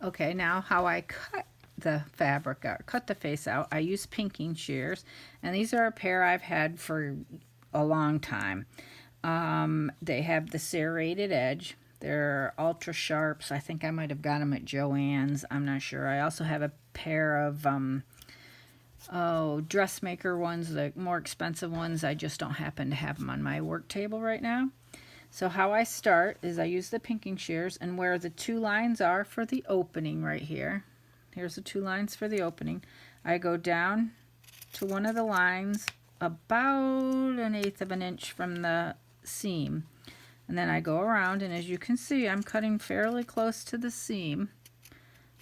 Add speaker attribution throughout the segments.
Speaker 1: Okay, now how I cut the fabric out, cut the face out, I use pinking shears, and these are a pair I've had for a long time. They have the serrated edge. They're ultra sharps. I think I might have got them at Joann's. I'm not sure. I also have a pair of dressmaker ones, the more expensive ones. I just don't happen to have them on my work table right now. So how I start is I use the pinking shears, and where the two lines are for the opening right here, here's the two lines for the opening, I go down to one of the lines about 1/8 of an inch from the seam, and then I go around, and as you can see, I'm cutting fairly close to the seam.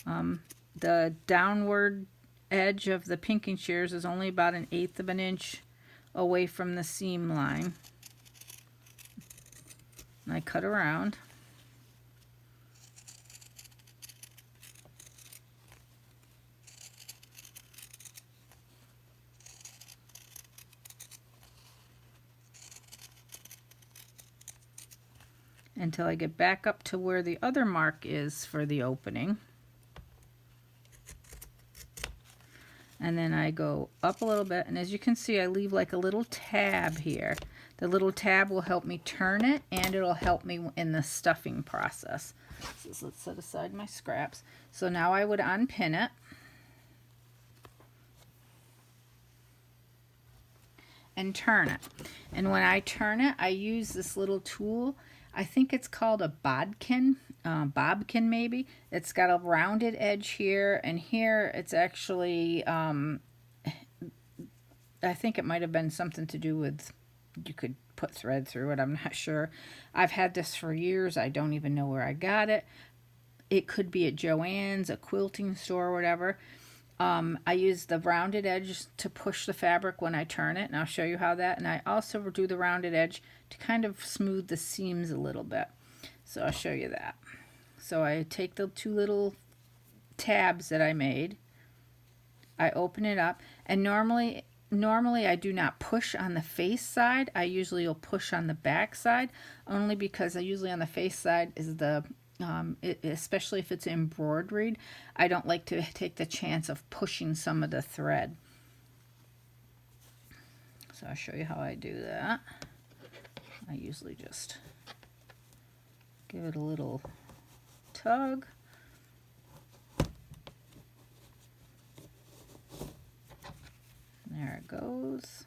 Speaker 1: The downward edge of the pinking shears is only about 1/8 of an inch away from the seam line. And I cut around. Until I get back up to where the other mark is for the opening. And then I go up a little bit, and as you can see, I leave like a little tab here. The little tab will help me turn it, and it'll help me in the stuffing process. So let's set aside my scraps. So now I would unpin it. And turn it. And when I turn it, I use this little tool. I think it's called a bodkin, bobkin maybe. It's got a rounded edge here, and here it's actually, I think it might have been something to do with, you could put thread through it, I'm not sure. I've had this for years. I don't even know where I got it. It could be at Joann's, a quilting store, or whatever. I use the rounded edge to push the fabric when I turn it, and I'll show you how that. And I also do the rounded edge to kind of smooth the seams a little bit. So I'll show you that. So I take the two little tabs that I made, I open it up, and normally I do not push on the face side. I usually will push on the back side, only because I usually on the face side is the especially if it's embroidered, I don't like to take the chance of pushing some of the thread. So I'll show you how I do that. I usually just give it a little tug. There it goes.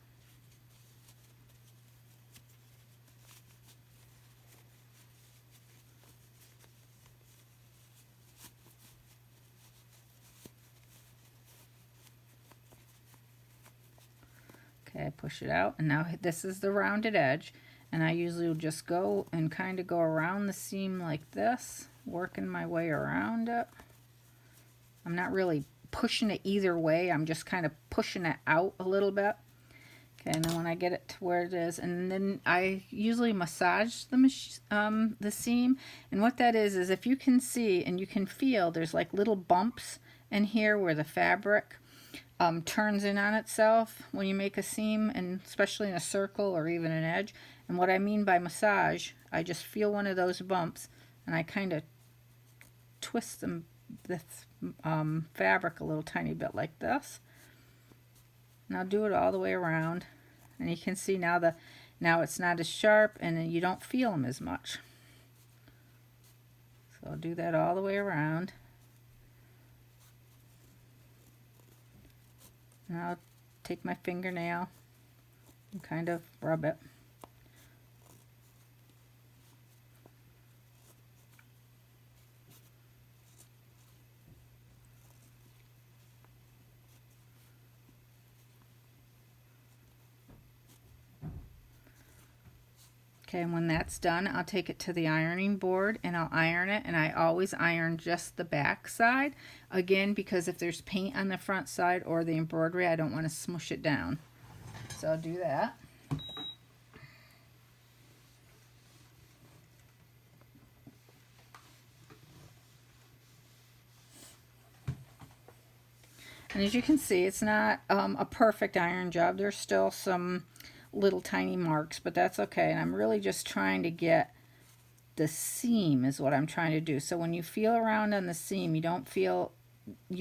Speaker 1: Okay, I push it out, and now this is the rounded edge, and I usually will just go and kind of go around the seam like this, working my way around it. I'm not really pushing it either way, I'm just kind of pushing it out a little bit. Okay, and then when I get it to where it is, and then I usually massage the seam, and what that is if you can see and you can feel, there's like little bumps in here where the fabric turns in on itself when you make a seam, and especially in a circle or even an edge. And what I mean by massage, I just feel one of those bumps, and I kind of twist the fabric a little tiny bit like this. And I'll do it all the way around, and you can see now it's not as sharp, and you don't feel them as much. So I'll do that all the way around. And I'll take my fingernail and kind of rub it. Okay, and when that's done, I'll take it to the ironing board and I'll iron it, and I always iron just the back side. Again, because if there's paint on the front side or the embroidery, I don't want to smush it down. So I'll do that. And as you can see, it's not a perfect iron job. There's still some little tiny marks, but that's okay. And I'm really just trying to get the seam is what I'm trying to do. So when you feel around on the seam, you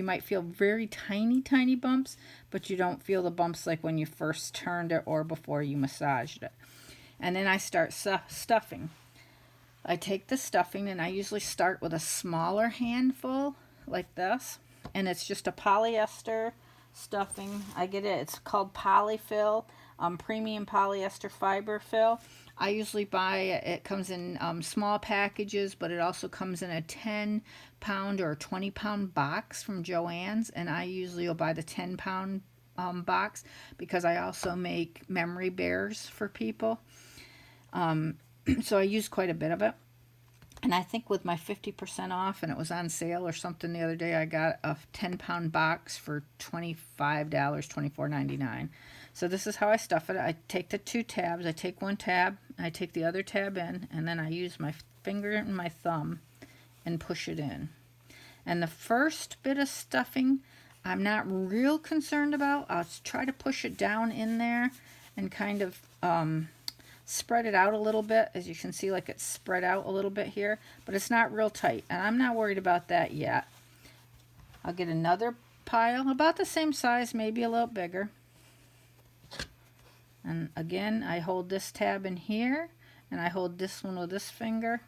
Speaker 1: might feel very tiny, tiny bumps, but you don't feel the bumps like when you first turned it or before you massaged it. And then I start stuffing. I take the stuffing and I usually start with a smaller handful like this. And it's just a polyester stuffing. I get it. It's called Polyfill, premium polyester fiber fill. I usually buy it. It comes in small packages, but it also comes in a 10-pound or 20-pound box from Joann's. And I usually will buy the 10-pound box because I also make memory bears for people. So I use quite a bit of it. And I think with my 50% off, and it was on sale or something the other day, I got a 10-pound box for $25, $24.99. So this is how I stuff it. I take the 2 tabs. I take one tab, I take the other tab in, and then I use my finger and my thumb and push it in. And the first bit of stuffing, I'm not real concerned about. I'll try to push it down in there and kind of spread it out a little bit. As you can see, like it's spread out a little bit here, but it's not real tight, and I'm not worried about that yet. I'll get another pile about the same size, maybe a little bigger. And again, I hold this tab in here, and I hold this one with this finger,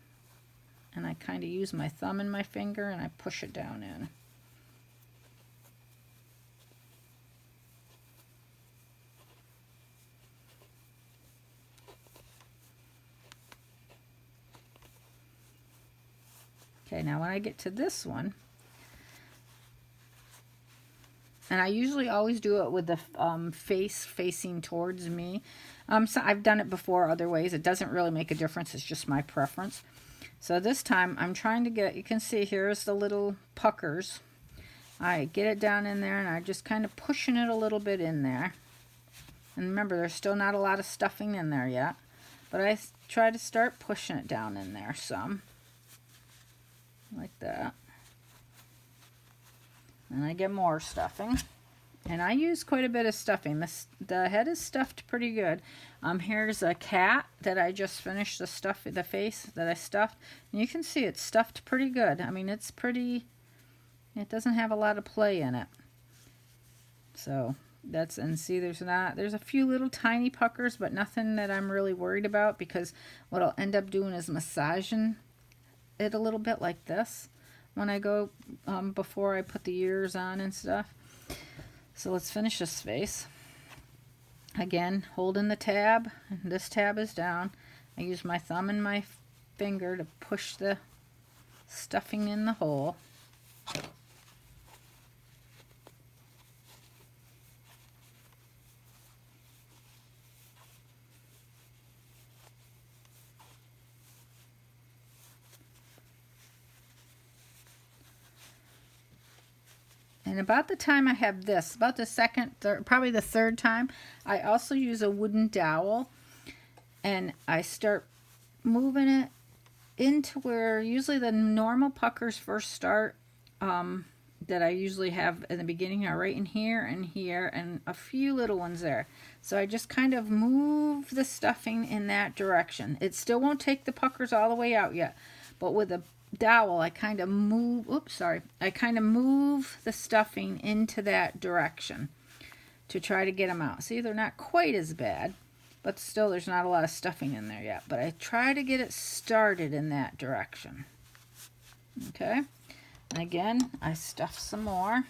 Speaker 1: and I kind of use my thumb and my finger, and I push it down in. Okay, now when I get to this one, and I usually always do it with the face facing towards me. So I've done it before other ways. It doesn't really make a difference. It's just my preference. So this time I'm trying to get, you can see here's the little puckers. I get it down in there and I'm just kind of pushing it a little bit in there. And remember, there's still not a lot of stuffing in there yet. But I try to start pushing it down in there some. Like that. And I get more stuffing. And I use quite a bit of stuffing. The head is stuffed pretty good. Here's a cat that I just finished the face that I stuffed. And you can see it's stuffed pretty good. I mean, it's pretty, it doesn't have a lot of play in it. So that's, and see there's a few little tiny puckers, but nothing that I'm really worried about, because what I'll end up doing is massaging it a little bit like this when I go before I put the ears on and stuff. So let's finish this face. Again, holding the tab, this tab is down. I use my thumb and my finger to push the stuffing in the hole. And about the time I have this, about the second, probably the third time, I also use a wooden dowel, and I start moving it into where usually the normal puckers first start, that I usually have in the beginning are right in here and here, and a few little ones there. So I just kind of move the stuffing in that direction. It still won't take the puckers all the way out yet, but with a dowel I kind of move, I kind of move the stuffing into that direction to try to get them out. See, they're not quite as bad, but still there's not a lot of stuffing in there yet, but I try to get it started in that direction. Okay, and again I stuff some more.